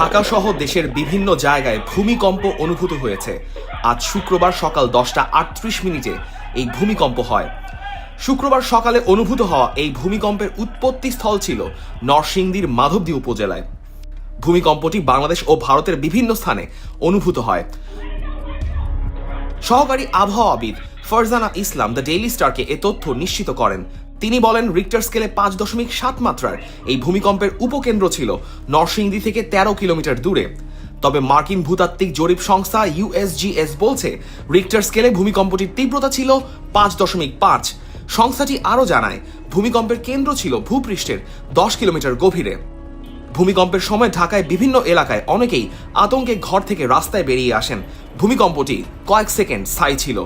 ঢাকা সহ দেশের বিভিন্ন জায়গায় ভূমিকম্প অনুভূত হয়েছে। আজ শুক্রবার সকাল 10:38 এই ভূমিকম্প হয়। শুক্রবার সকালে অনুভূত হওয়া এই ভূমিকম্পের উৎপত্তি স্থল ছিল নরসিংদীর মাধবদী উপজেলায়। ভূমিকম্পটি বাংলাদেশ ও ভারতের বিভিন্ন স্থানে অনুভূত হয়। সহকারী আবহাওয়াবিদ ফারজানা ইসলাম দ্য ডেইলি স্টারকে এ তথ্য নিশ্চিত করেন। তিনি বলেন, রিক্টার স্কেলে 5.7 মাত্রার এই ভূমিকম্পের উপকেন্দ্র ছিল নরসিংদী থেকে 13 কিলোমিটার দূরে। তবে মার্কিন ভূতাত্ত্বিক জরিপ সংস্থা USGS বলছে, রিক্টার স্কেলে ভূমিকম্পটির তীব্রতা ছিল 5.5। সংস্থাটি আরও জানায়, ভূমিকম্পের কেন্দ্র ছিল ভূপৃষ্ঠের 10 কিলোমিটার গভীরে। ভূমিকম্পের সময় ঢাকায় বিভিন্ন এলাকায় অনেকেই আতঙ্কে ঘর থেকে রাস্তায় বেরিয়ে আসেন। ভূমিকম্পটি কয়েক সেকেন্ড স্থায়ী ছিল।